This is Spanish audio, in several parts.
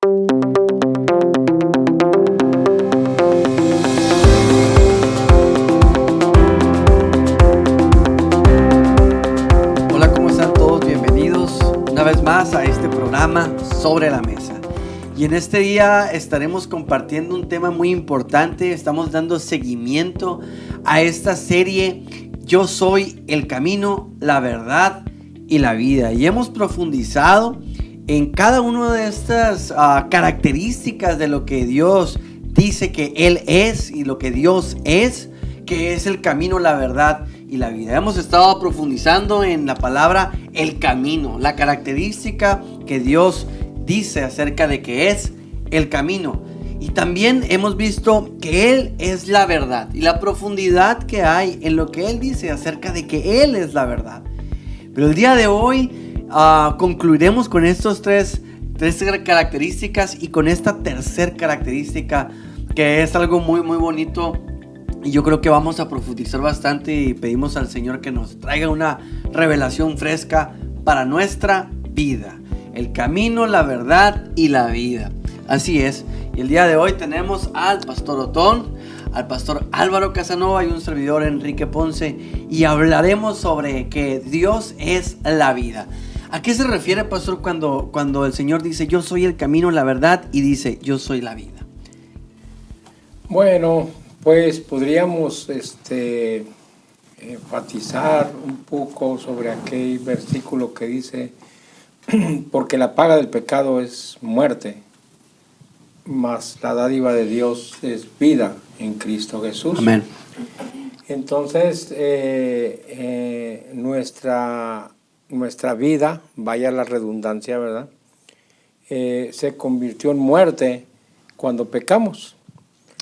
Hola, ¿cómo están todos? Bienvenidos una vez más a este programa Sobre la Mesa. Y en este día estaremos compartiendo un tema muy importante. Estamos dando seguimiento a esta serie Yo soy el camino, la verdad y la vida. Y hemos profundizado en cada una de estas características de lo que Dios dice que Él es y lo que Dios es, que es el camino, la verdad y la vida. Hemos estado profundizando en la palabra el camino, la característica que Dios dice acerca de que es el camino. Y también hemos visto que Él es la verdad y la profundidad que hay en lo que Él dice acerca de que Él es la verdad. Pero el día de hoy concluiremos con estos tres características y con esta tercera característica que es algo muy muy bonito. Y yo creo que vamos a profundizar bastante y pedimos al Señor que nos traiga una revelación fresca para nuestra vida. El camino, la verdad y la vida. Así es. Y el día de hoy tenemos al Pastor Otón, al Pastor Álvaro Casanova y un servidor Enrique Ponce. Y hablaremos sobre que Dios es la vida. ¿A qué se refiere, Pastor, cuando el Señor dice yo soy el camino, la verdad y dice yo soy la vida? Bueno, pues podríamos enfatizar un poco sobre aquel versículo que dice porque la paga del pecado es muerte, mas la dádiva de Dios es vida en Cristo Jesús. Amén. Entonces, nuestra vida, vaya la redundancia, ¿verdad? Se convirtió en muerte cuando pecamos.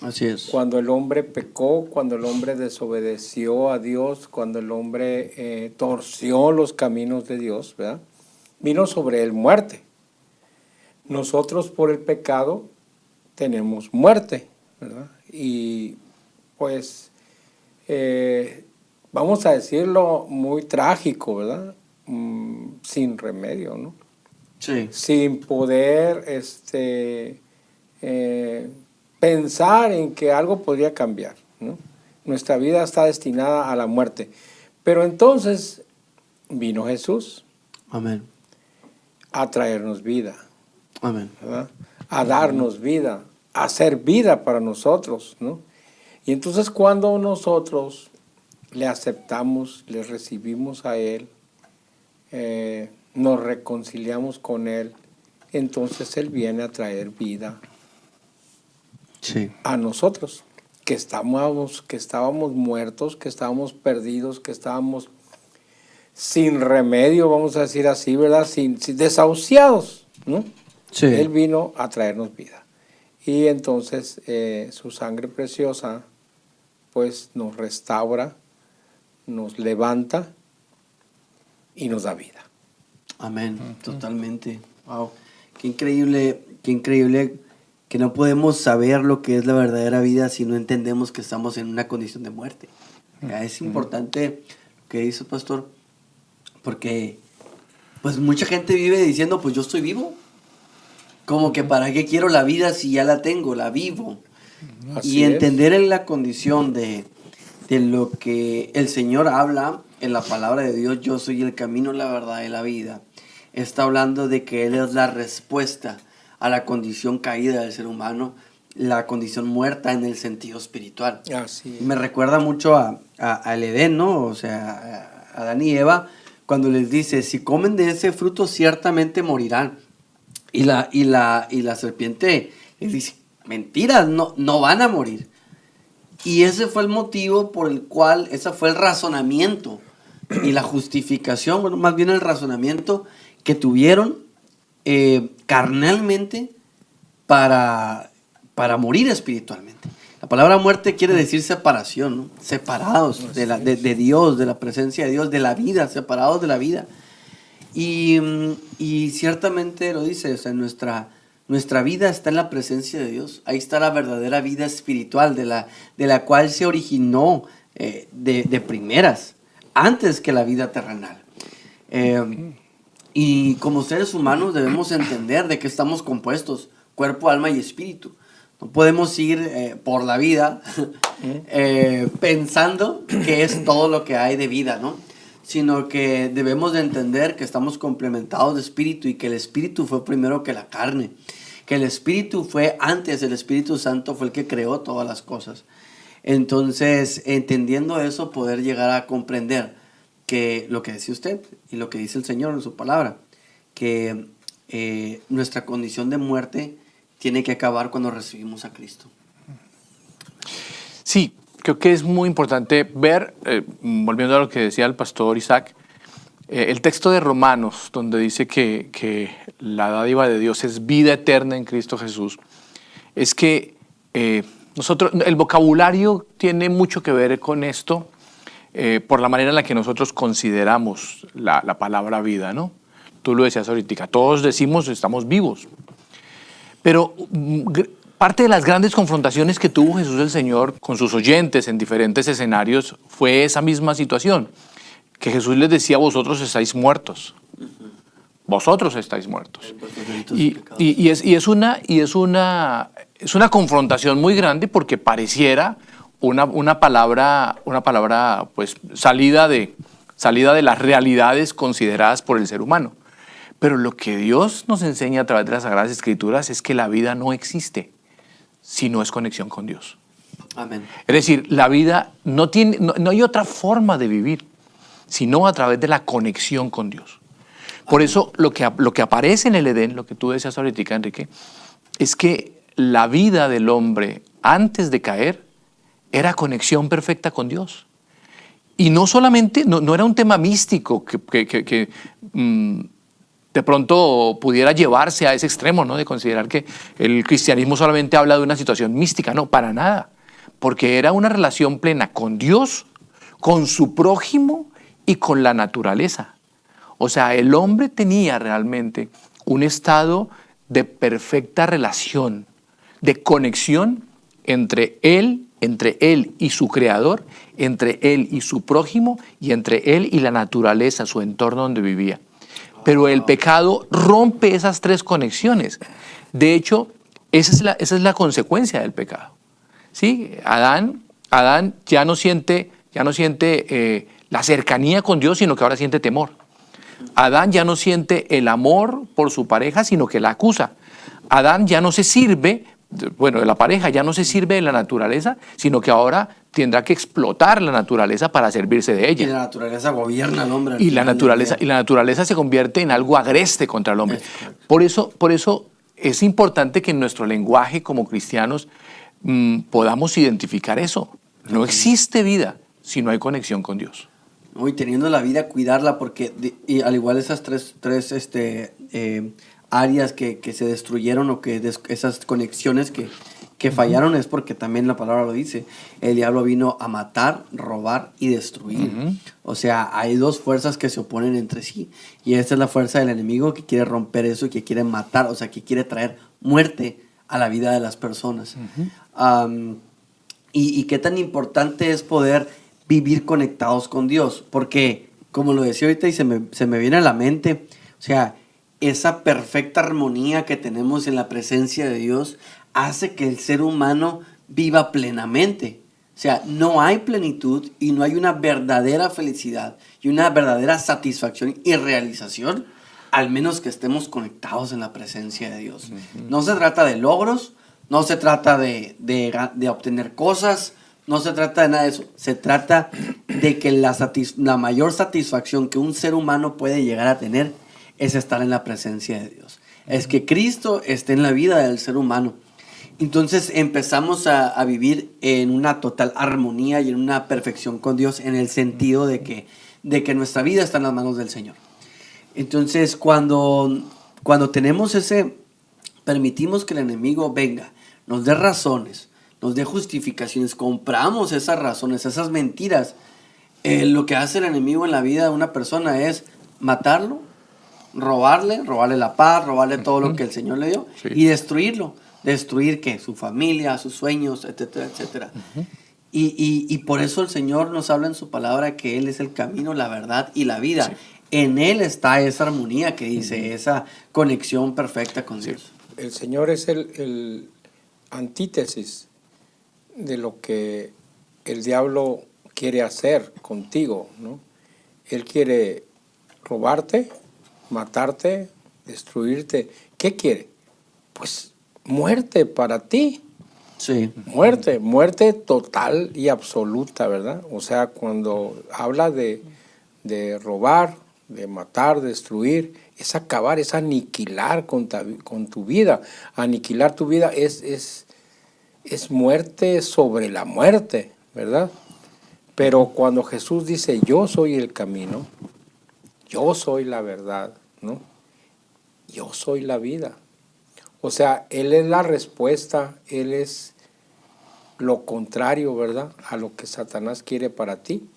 Así es. Cuando el hombre pecó, cuando el hombre desobedeció a Dios, cuando el hombre torció los caminos de Dios, ¿verdad? Vino sobre él muerte. Nosotros por el pecado tenemos muerte, ¿verdad? Y pues vamos a decirlo muy trágico, ¿verdad? Sin remedio, ¿no? Sí. Sin poder pensar en que algo podría cambiar, ¿no? Nuestra vida está destinada a la muerte. Pero entonces vino Jesús. Amén. A traernos vida. Amén. ¿Verdad? A darnos vida, a hacer vida para nosotros, ¿no? Y entonces cuando nosotros le aceptamos, le recibimos a Él, nos reconciliamos con Él, entonces Él viene a traer vida a nosotros, que estábamos muertos, que estábamos perdidos, que estábamos sin remedio, vamos a decir así, ¿verdad? Sin desahuciados, ¿no? Sí. Él vino a traernos vida. Y entonces su sangre preciosa, pues nos restaura, nos levanta y nos da vida. Amén, totalmente. Wow. Qué increíble que no podemos saber lo que es la verdadera vida si no entendemos que estamos en una condición de muerte. Es importante lo que dice el pastor, porque pues mucha gente vive diciendo pues yo estoy vivo. Como que para qué quiero la vida si ya la tengo, la vivo. Así y es. entender en la condición de lo que el Señor habla en la palabra de Dios, yo soy el camino, la verdad y la vida. Está hablando de que Él es la respuesta a la condición caída del ser humano, la condición muerta en el sentido espiritual. Así es. Y me recuerda mucho al Edén, ¿no? O sea, a Adán y Eva, cuando les dice, si comen de ese fruto ciertamente morirán. Y la serpiente les dice, mentiras, no van a morir. Y ese fue el motivo por el cual, ese fue el razonamiento y la justificación, bueno, más bien el razonamiento que tuvieron carnalmente para morir espiritualmente. La palabra muerte quiere decir separación, ¿no? Separados de Dios, de la presencia de Dios, de la vida, separados de la vida. Y ciertamente lo dice, o sea, nuestra vida está en la presencia de Dios. Ahí está la verdadera vida espiritual de la cual se originó de primeras, antes que la vida terrenal. Y como seres humanos debemos entender de qué estamos compuestos cuerpo, alma y espíritu. No podemos ir por la vida pensando que es todo lo que hay de vida, ¿no? Sino que debemos de entender que estamos complementados de espíritu y que el espíritu fue primero que la carne. Que el espíritu fue antes, el Espíritu Santo fue el que creó todas las cosas. Entonces, entendiendo eso, poder llegar a comprender que lo que decía usted y lo que dice el Señor en su palabra, que nuestra condición de muerte tiene que acabar cuando recibimos a Cristo. Sí, creo que es muy importante ver, volviendo a lo que decía el pastor Isaac, el texto de Romanos, donde dice que la dádiva de Dios es vida eterna en Cristo Jesús, es que el vocabulario tiene mucho que ver con esto por la manera en la que nosotros consideramos la palabra vida, ¿no? Tú lo decías ahorita, todos decimos estamos vivos, pero parte de las grandes confrontaciones que tuvo Jesús el Señor con sus oyentes en diferentes escenarios fue esa misma situación, que Jesús les decía, vosotros estáis muertos. Vosotros estáis muertos. Y es una confrontación muy grande porque pareciera una palabra pues, salida de las realidades consideradas por el ser humano. Pero lo que Dios nos enseña a través de las Sagradas Escrituras es que la vida no existe si no es conexión con Dios. Amén. Es decir, la vida no hay otra forma de vivir sino a través de la conexión con Dios. Por eso lo que aparece en el Edén, lo que tú decías ahorita, Enrique, es que la vida del hombre antes de caer era conexión perfecta con Dios. Y no solamente, no era un tema místico que de pronto pudiera llevarse a ese extremo, ¿no? De considerar que el cristianismo solamente habla de una situación mística. No, para nada. Porque era una relación plena con Dios, con su prójimo y con la naturaleza. O sea, el hombre tenía realmente un estado de perfecta relación, de conexión entre él y su creador, entre él y su prójimo y entre él y la naturaleza, su entorno donde vivía. Pero el pecado rompe esas tres conexiones. De hecho, esa es la consecuencia del pecado. ¿Sí? Adán ya no siente la cercanía con Dios, sino que ahora siente temor. Adán ya no siente el amor por su pareja, sino que la acusa. Adán ya no se sirve, la pareja ya no se sirve de la naturaleza, sino que ahora tendrá que explotar la naturaleza para servirse de ella. Y la naturaleza gobierna al hombre. Y la naturaleza se convierte en algo agreste contra el hombre. Por eso es importante que en nuestro lenguaje como cristianos podamos identificar eso. No existe vida si no hay conexión con Dios. Y teniendo la vida, cuidarla, porque y al igual esas tres áreas que se destruyeron o que esas conexiones que fallaron es porque también la palabra lo dice. El diablo vino a matar, robar y destruir. O sea, hay dos fuerzas que se oponen entre sí. Y esta es la fuerza del enemigo que quiere romper eso y que quiere matar, o sea, que quiere traer muerte a la vida de las personas. Y qué tan importante es poder vivir conectados con Dios. Porque, como lo decía ahorita y se me viene a la mente, o sea, esa perfecta armonía que tenemos en la presencia de Dios hace que el ser humano viva plenamente. O sea, no hay plenitud y no hay una verdadera felicidad y una verdadera satisfacción y realización, al menos que estemos conectados en la presencia de Dios. No se trata de logros, no se trata de obtener cosas, no se trata de nada de eso. Se trata de que la mayor satisfacción que un ser humano puede llegar a tener es estar en la presencia de Dios. Es que Cristo esté en la vida del ser humano. Entonces empezamos a vivir en una total armonía y en una perfección con Dios, en el sentido de que nuestra vida está en las manos del Señor. Entonces cuando tenemos permitimos que el enemigo venga, nos dé razones, nos dé justificaciones, compramos esas razones, esas mentiras, lo que hace el enemigo en la vida de una persona es matarlo, robarle la paz, robarle todo lo que el Señor le dio, sí, y destruirlo. ¿Destruir qué? Su familia, sus sueños, etcétera, etcétera. Y por eso el Señor nos habla en su palabra que Él es el camino, la verdad y la vida. Sí. En Él está esa armonía que dice, esa conexión perfecta con Dios. el Señor es el antítesis de lo que el diablo quiere hacer contigo, ¿no? Él quiere robarte, matarte, destruirte. ¿Qué quiere? Pues muerte para ti. Sí. Muerte total y absoluta, ¿verdad? O sea, cuando habla de robar, de matar, destruir, es acabar, es aniquilar con tu vida. Aniquilar tu vida es muerte sobre la muerte, ¿verdad? Pero cuando Jesús dice, yo soy el camino, yo soy la verdad, ¿no? Yo soy la vida. O sea, Él es la respuesta, Él es lo contrario, ¿verdad? A lo que Satanás quiere para ti.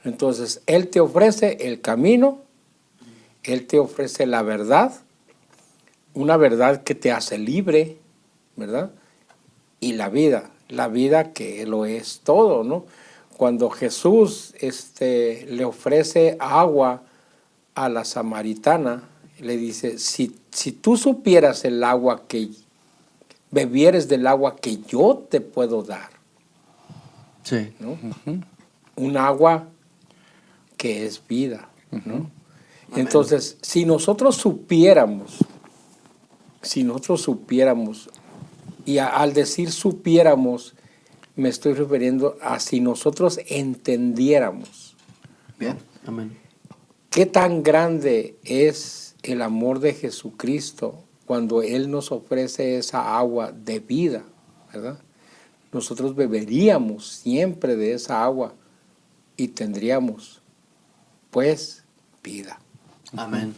Entonces, Él te ofrece el camino, Él te ofrece la verdad, una verdad que te hace libre, ¿verdad? Y la vida que lo es todo, ¿no? Cuando Jesús le ofrece agua a la samaritana, le dice, si tú supieras el agua bebieres del agua que yo te puedo dar, Sí. ¿no? Un agua que es vida, ¿no? Entonces, si nosotros supiéramos, y al decir supiéramos, me estoy refiriendo a si nosotros entendiéramos. Bien. Amén. ¿Qué tan grande es el amor de Jesucristo cuando Él nos ofrece esa agua de vida, ¿verdad? Nosotros beberíamos siempre de esa agua y tendríamos, pues, vida. Amén.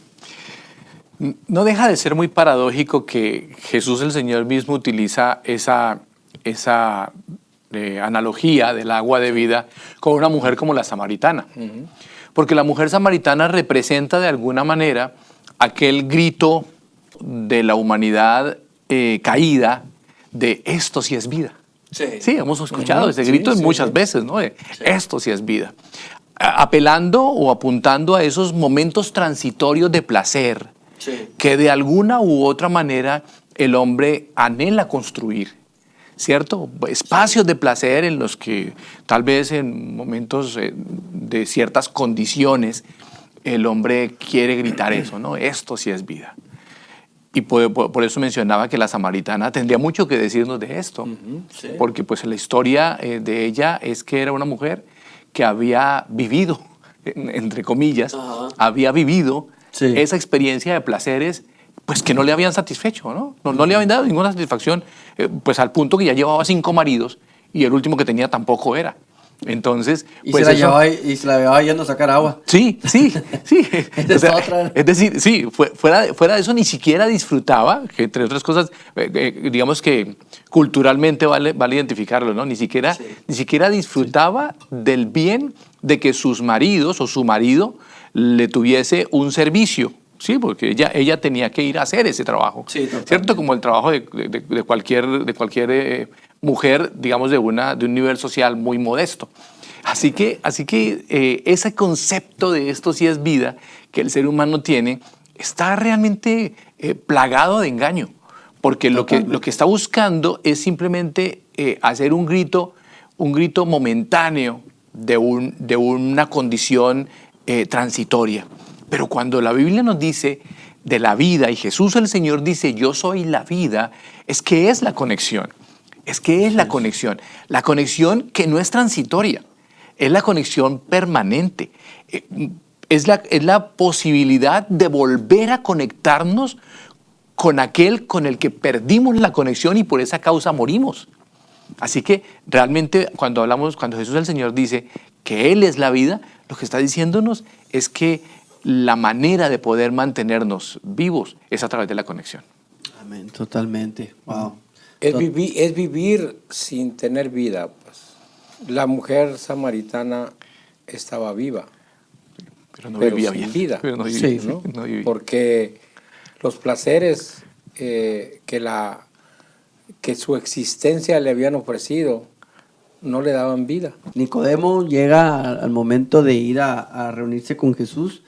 No deja de ser muy paradójico que Jesús el Señor mismo utiliza esa analogía del agua de vida con una mujer como la samaritana. Porque la mujer samaritana representa de alguna manera aquel grito de la humanidad caída de esto sí es vida. Sí, hemos escuchado ese grito muchas veces, ¿no? De esto sí es vida. Apelando o apuntando a esos momentos transitorios de placer que de alguna u otra manera el hombre anhela construir, ¿cierto? Espacios de placer en los que tal vez en momentos de ciertas condiciones el hombre quiere gritar eso, ¿no? Esto sí es vida. Y por eso mencionaba que la samaritana tendría mucho que decirnos de esto, porque pues la historia de ella es que era una mujer que había vivido, entre comillas, había vivido esa experiencia de placeres pues que no le habían satisfecho, ¿no? No le habían dado ninguna satisfacción, pues al punto que ya llevaba 5 maridos y el último que tenía tampoco era. Entonces, pues se la llevaba yendo a sacar agua. Sí. O sea, es decir, sí, fuera de eso ni siquiera disfrutaba, que entre otras cosas, digamos que culturalmente vale identificarlo, ¿no? Ni siquiera disfrutaba del bien de que sus maridos o su marido le tuviese un servicio. Sí, porque ella tenía que ir a hacer ese trabajo, ¿cierto? Como el trabajo de cualquier mujer, digamos, de un nivel social muy modesto. Así que ese concepto de esto sí es vida que el ser humano tiene está realmente plagado de engaño, porque lo que está buscando es simplemente hacer un grito momentáneo de una condición transitoria. Pero cuando la Biblia nos dice de la vida y Jesús el Señor dice yo soy la vida, es que es la conexión. La conexión que no es transitoria, es la conexión permanente, es la posibilidad de volver a conectarnos con aquel con el que perdimos la conexión y por esa causa morimos. Así que realmente cuando Jesús el Señor dice que Él es la vida, lo que está diciéndonos es que la manera de poder mantenernos vivos es a través de la conexión. Amén, totalmente. Wow. Es vivir sin tener vida. Pues. La mujer samaritana estaba viva, pero no vivía sin bien. Vida. Pero no vivía, ¿no? No vivía. Porque los placeres que su existencia le habían ofrecido no le daban vida. Nicodemo llega al momento de ir a reunirse con Jesús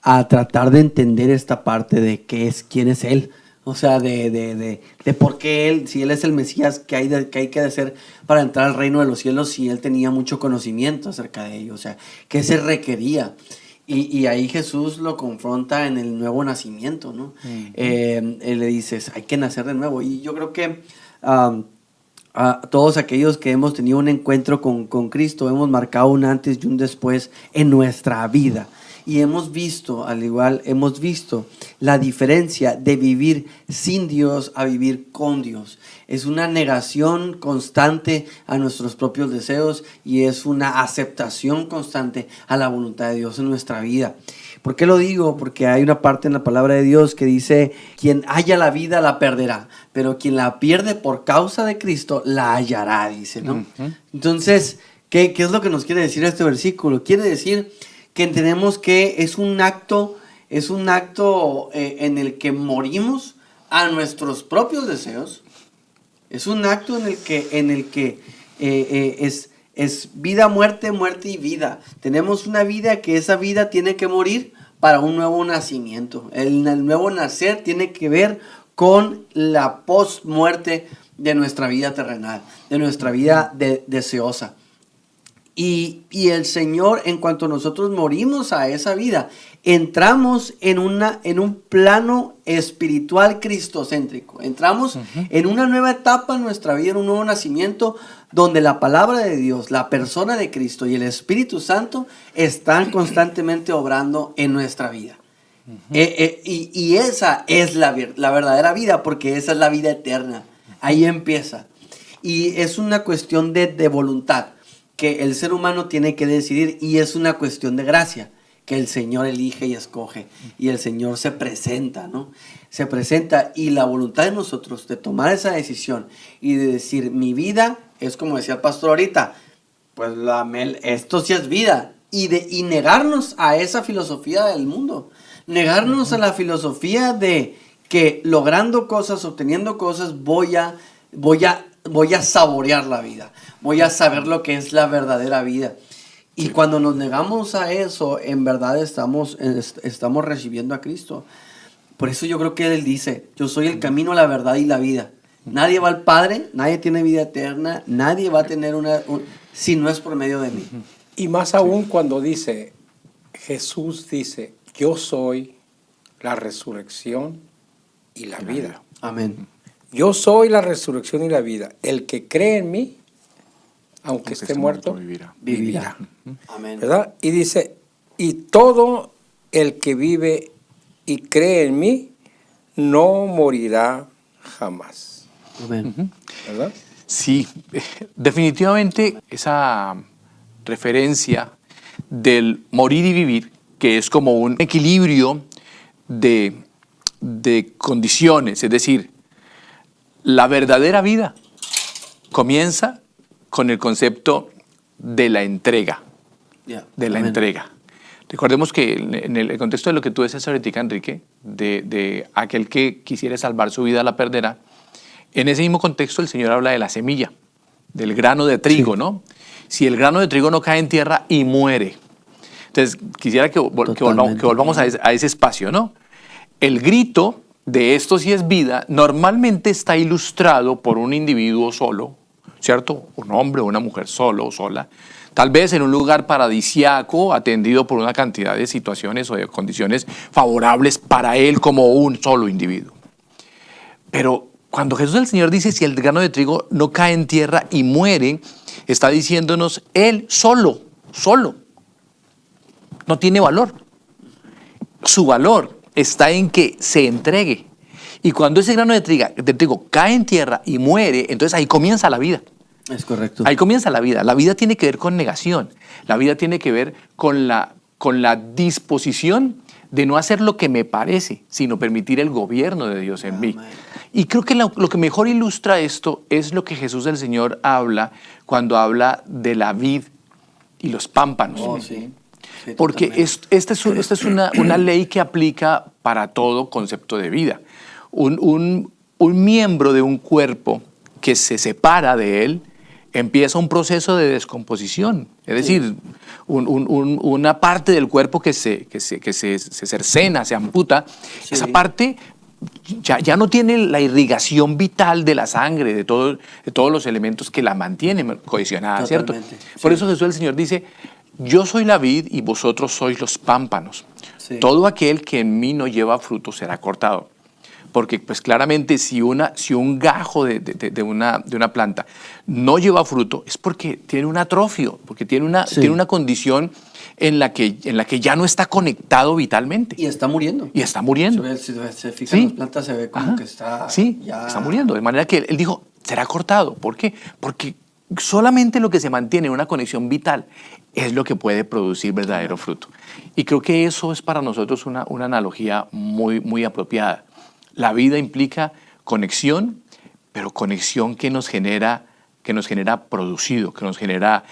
a tratar de entender esta parte de quién es Él. O sea, de por qué él, si él es el Mesías, qué hay que hacer para entrar al reino de los cielos, si él tenía mucho conocimiento acerca de ello. O sea, qué se requería. Y ahí Jesús lo confronta en el nuevo nacimiento, ¿no? Él le dice, hay que nacer de nuevo. Y yo creo que a todos aquellos que hemos tenido un encuentro con Cristo, hemos marcado un antes y un después en nuestra vida. Y hemos visto, al igual, hemos visto la diferencia de vivir sin Dios a vivir con Dios. Es una negación constante a nuestros propios deseos y es una aceptación constante a la voluntad de Dios en nuestra vida. ¿Por qué lo digo? Porque hay una parte en la palabra de Dios que dice, quien haya la vida la perderá, pero quien la pierde por causa de Cristo la hallará, dice, ¿no? Entonces, ¿qué es lo que nos quiere decir este versículo? Quiere decir que entendemos que es un acto en el que morimos a nuestros propios deseos. Es un acto en el que es vida, muerte, muerte y vida. Tenemos una vida que esa vida tiene que morir para un nuevo nacimiento. El nuevo nacer tiene que ver con la post-muerte de nuestra vida terrenal, de nuestra vida deseosa. Y el Señor, en cuanto nosotros morimos a esa vida, entramos en un plano espiritual cristocéntrico. Entramos en una nueva etapa en nuestra vida, en un nuevo nacimiento, donde la palabra de Dios, la persona de Cristo y el Espíritu Santo están constantemente obrando en nuestra vida. Y esa es la verdadera vida, porque esa es la vida eterna. Ahí empieza. Y es una cuestión de voluntad que el ser humano tiene que decidir, y es una cuestión de gracia que el Señor elige y escoge, y el Señor se presenta, ¿no? Se presenta, y la voluntad de nosotros de tomar esa decisión y de decir, mi vida es como decía el pastor ahorita, pues esto sí es vida, y negarnos a esa filosofía del mundo, negarnos a la filosofía de que logrando cosas, obteniendo cosas, voy a saborear la vida, voy a saber lo que es la verdadera vida. Y cuando nos negamos a eso, en verdad estamos recibiendo a Cristo. Por eso yo creo que Él dice, yo soy el camino, la verdad y la vida. Nadie va al Padre, nadie tiene vida eterna, nadie va a tener si no es por medio de mí. Y más aún cuando Jesús dice, yo soy la resurrección y la vida. Amén. Yo soy la resurrección y la vida. El que cree en mí, aunque esté muerto, vivirá. Amén. ¿Verdad? Y dice, y todo el que vive y cree en mí, no morirá jamás. Amén. ¿Verdad? Sí, definitivamente esa referencia del morir y vivir, que es como un equilibrio de condiciones, es decir, la verdadera vida comienza con el concepto de la entrega, de la entrega. Recordemos que en el contexto de lo que tú decías ahorita, Enrique, de aquel que quisiera salvar su vida la perderá, en ese mismo contexto el Señor habla de la semilla, del grano de trigo, ¿no? Si el grano de trigo no cae en tierra y muere. Entonces, quisiera que volvamos a ese espacio, ¿no? El grito de esto sí es vida, normalmente está ilustrado por un individuo solo, ¿cierto? Un hombre o una mujer solo o sola, tal vez en un lugar paradisiaco, atendido por una cantidad de situaciones o de condiciones favorables para él como un solo individuo. Pero cuando Jesús el Señor dice, si el grano de trigo no cae en tierra y muere, está diciéndonos, él solo, no tiene valor. Su valor está en que se entregue. Y cuando ese grano de trigo cae en tierra y muere, entonces ahí comienza la vida. Es correcto. Ahí comienza la vida. La vida tiene que ver con negación. La vida tiene que ver con la disposición de no hacer lo que me parece, sino permitir el gobierno de Dios en mí. Y creo que lo que mejor ilustra esto es lo que Jesús el Señor habla cuando habla de la vid y los pámpanos. Oh, sí. Sí, porque esta es una ley que aplica para todo concepto de vida. Un miembro de un cuerpo que se separa de él empieza un proceso de descomposición. Es decir, una parte del cuerpo que se cercena, se amputa, esa parte ya no tiene la irrigación vital de la sangre, de todos los elementos que la mantienen cohesionada, ¿cierto? Totalmente, Por sí. eso Jesús el Señor dice, yo soy la vid y vosotros sois los pámpanos. Sí. Todo aquel que en mí no lleva fruto será cortado. Porque pues claramente si un gajo de una planta no lleva fruto es porque tiene un atrofio, porque tiene una condición en la que ya no está conectado vitalmente. Y está muriendo. Y está muriendo. Si se fijan Sí. las plantas, se ve como Ajá. que está. Sí, ya... está muriendo. De manera que él dijo, será cortado. ¿Por qué? Porque solamente lo que se mantiene en una conexión vital es lo que puede producir verdadero fruto. Y creo que eso es para nosotros una analogía muy, muy apropiada. La vida implica conexión, pero conexión que nos genera producido, que nos genera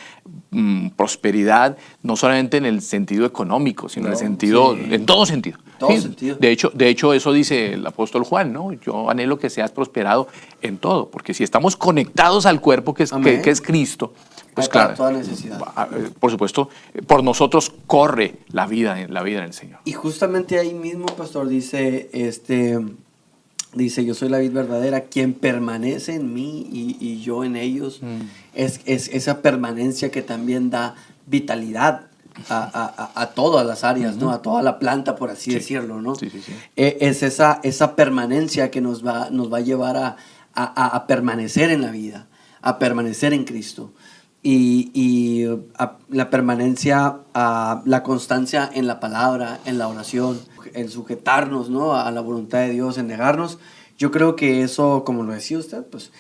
prosperidad, no solamente en el sentido económico, sino en el sentido, sí. en todo sentido. Todo sentido. De hecho, eso dice el apóstol Juan, ¿no? Yo anhelo que seas prosperado en todo, porque si estamos conectados al cuerpo que es Cristo, pues Hay para claro, toda necesidad. por supuesto, por nosotros corre la vida en el Señor. Y justamente ahí mismo, pastor, dice, yo soy la vid verdadera, quien permanece en mí y yo en ellos. Es esa permanencia que también da vitalidad a todas las áreas, ¿no? A toda la planta, por así decirlo, ¿no? Sí, sí, sí. Es esa permanencia que nos va a llevar a permanecer en la vida, a permanecer en Cristo. Y la permanencia, la constancia en la palabra, en la oración, el sujetarnos, ¿no? A la voluntad de Dios, en negarnos. Yo creo que eso, como lo decía usted, pues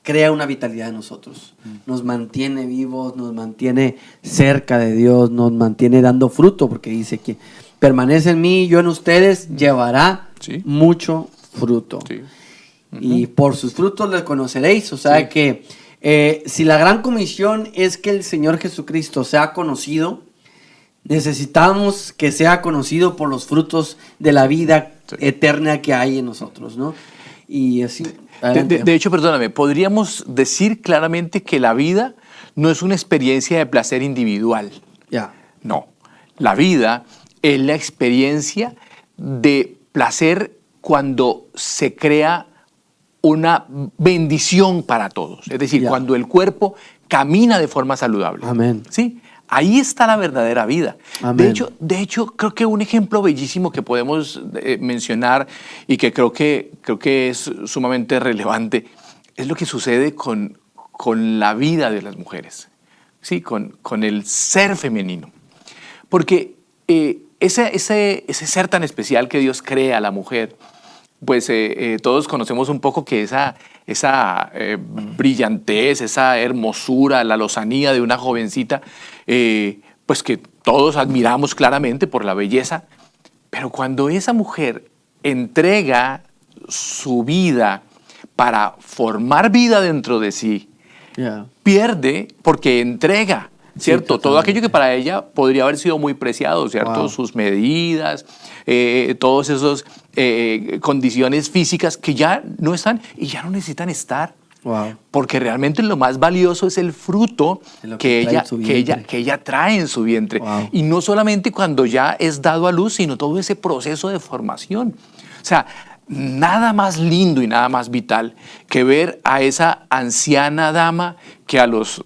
crea una vitalidad en nosotros. Nos mantiene vivos, nos mantiene cerca de Dios, nos mantiene dando fruto, porque dice que permanece en mí, yo en ustedes, llevará Sí. mucho fruto. Sí. Y por sus frutos les conoceréis. O sea que si la gran comisión es que el Señor Jesucristo sea conocido, necesitamos que sea conocido por los frutos de la vida eterna que hay en nosotros, ¿no? Y así. De hecho, perdóname, podríamos decir claramente que la vida no es una experiencia de placer individual. Ya. No, la vida es la experiencia de placer cuando se crea una bendición para todos. Es decir, Ya. cuando el cuerpo camina de forma saludable. Amén. ¿Sí? Ahí está la verdadera vida. Amén. De hecho, creo que un ejemplo bellísimo que podemos mencionar y que creo que es sumamente relevante es lo que sucede con la vida de las mujeres, ¿sí? Con el ser femenino. Porque ese ser tan especial que Dios crea a la mujer, pues todos conocemos un poco que esa brillantez, esa hermosura, la lozanía de una jovencita, pues que todos admiramos claramente por la belleza, pero cuando esa mujer entrega su vida para formar vida dentro de sí, Ya. pierde porque entrega, ¿cierto? Sí, todo aquello que para ella podría haber sido muy preciado, ¿cierto? Wow. Sus medidas, todas esas condiciones físicas que ya no están y ya no necesitan estar. Wow. Porque realmente lo más valioso es el fruto De lo que que trae en su vientre. ella trae en su vientre. Wow. Y no solamente cuando ya es dado a luz, sino todo ese proceso de formación. O sea, nada más lindo y nada más vital que ver a esa anciana dama que a los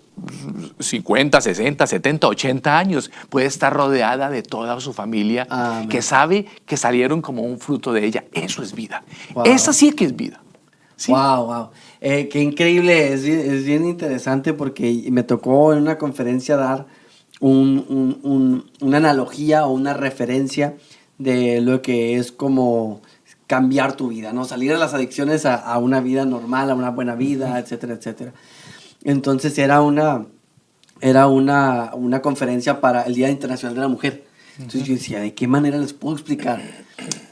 50, 60, 70, 80 años puede estar rodeada de toda su familia. Amén. Que sabe que salieron como un fruto de ella. Eso es vida. Wow. Esa sí que es vida. ¿Sí? Wow, wow. Qué increíble, es bien interesante porque me tocó en una conferencia dar una analogía o una referencia de lo que es como cambiar tu vida, ¿no? Salir de las adicciones a una vida normal, a una buena vida, etcétera, etcétera. Entonces era una conferencia para el Día Internacional de la Mujer. Entonces yo decía, ¿de qué manera les puedo explicar?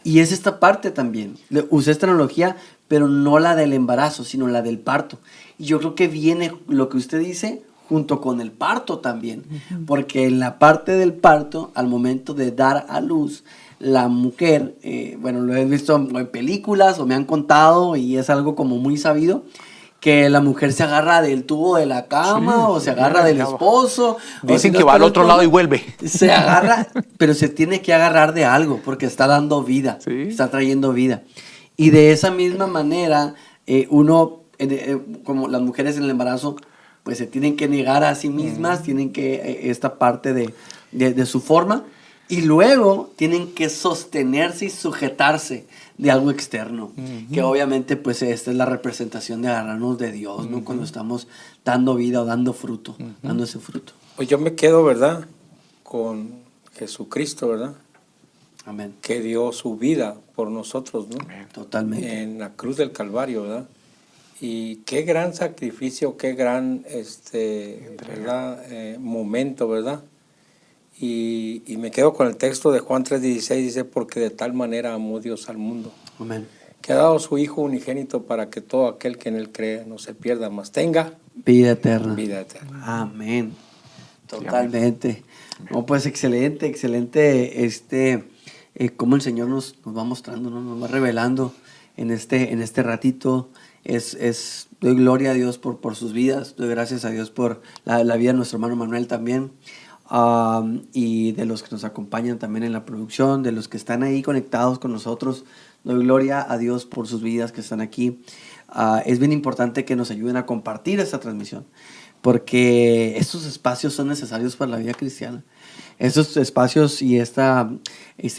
Y es esta parte también. Usé esta analogía, pero no la del embarazo, sino la del parto. Y yo creo que viene lo que usted dice junto con el parto también. Porque en la parte del parto, al momento de dar a luz, la mujer, bueno, lo he visto en películas o me han contado y es algo como muy sabido, que la mujer se agarra del tubo de la cama, Sí, o se agarra del ya va. esposo. o Dicen si no que es va por al el otro esposo, lado y vuelve. Se agarra, pero se tiene que agarrar de algo porque está dando vida, Sí. está trayendo vida. Y de esa misma manera, como las mujeres en el embarazo, pues se tienen que negar a sí mismas, tienen que, esta parte de su forma, y luego tienen que sostenerse y sujetarse de algo externo, que obviamente pues esta es la representación de agarrarnos de Dios, ¿no? Cuando estamos dando vida o dando fruto, dando ese fruto. Pues yo me quedo, ¿verdad?, con Jesucristo, ¿verdad? Amén. Que dio su vida por nosotros, ¿no? Totalmente. En la cruz del Calvario, ¿verdad? Y qué gran sacrificio, qué gran ¿verdad? Momento, ¿verdad? Y me quedo con el texto de Juan 3:16, dice, porque de tal manera amó Dios al mundo, Amén. que ha dado su Hijo unigénito para que todo aquel que en él cree no se pierda, mas tenga Vida eterna. vida eterna. Amén. Totalmente. No, pues excelente, cómo el Señor nos va mostrando, ¿no? Nos va revelando en este ratito. Doy gloria a Dios por sus vidas, doy gracias a Dios por la vida de nuestro hermano Manuel también, y de los que nos acompañan también en la producción, de los que están ahí conectados con nosotros. Doy gloria a Dios por sus vidas que están aquí. Es bien importante que nos ayuden a compartir esta transmisión, porque estos espacios son necesarios para la vida cristiana. Estos espacios y este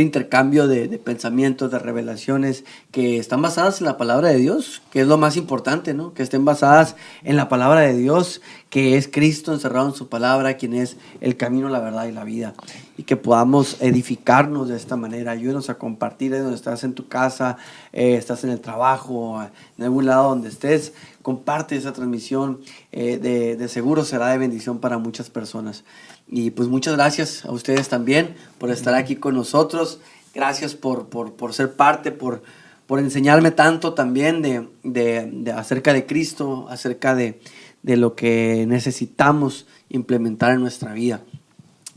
intercambio de pensamientos, de revelaciones que están basadas en la palabra de Dios, que es lo más importante, ¿no? Que estén basadas en la palabra de Dios, que es Cristo encerrado en su palabra, quien es el camino, la verdad y la vida. Y que podamos edificarnos de esta manera. Ayúdenos a compartir donde estás en tu casa, estás en el trabajo, en algún lado donde estés. Comparte esa transmisión, de seguro será de bendición para muchas personas. Y pues muchas gracias a ustedes también por estar aquí con nosotros. Gracias por ser parte, por enseñarme tanto también de acerca de Cristo, acerca de lo que necesitamos implementar en nuestra vida.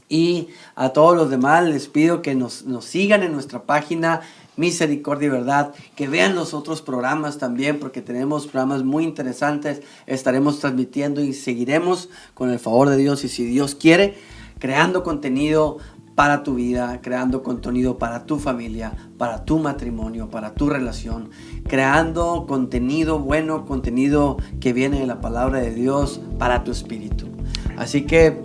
Y a todos los demás les pido que nos sigan en nuestra página Misericordia y Verdad, que vean los otros programas también, porque tenemos programas muy interesantes. Estaremos transmitiendo y seguiremos con el favor de Dios y si Dios quiere, creando contenido para tu vida, creando contenido para tu familia, para tu matrimonio, para tu relación, creando contenido bueno, contenido que viene de la palabra de Dios para tu espíritu. Así que,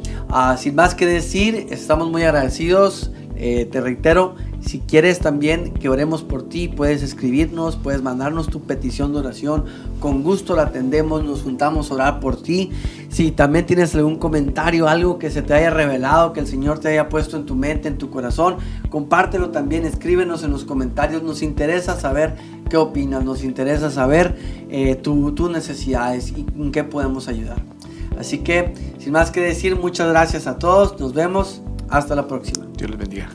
sin más que decir, estamos muy agradecidos. Te reitero, si quieres también que oremos por ti, puedes escribirnos, puedes mandarnos tu petición de oración. Con gusto la atendemos, nos juntamos a orar por ti. Si también tienes algún comentario, algo que se te haya revelado, que el Señor te haya puesto en tu mente, en tu corazón, compártelo también, escríbenos en los comentarios. Nos interesa saber qué opinas, nos interesa saber tus necesidades y en qué podemos ayudar. Así que, sin más que decir, muchas gracias a todos. Nos vemos. Hasta la próxima. Dios les bendiga.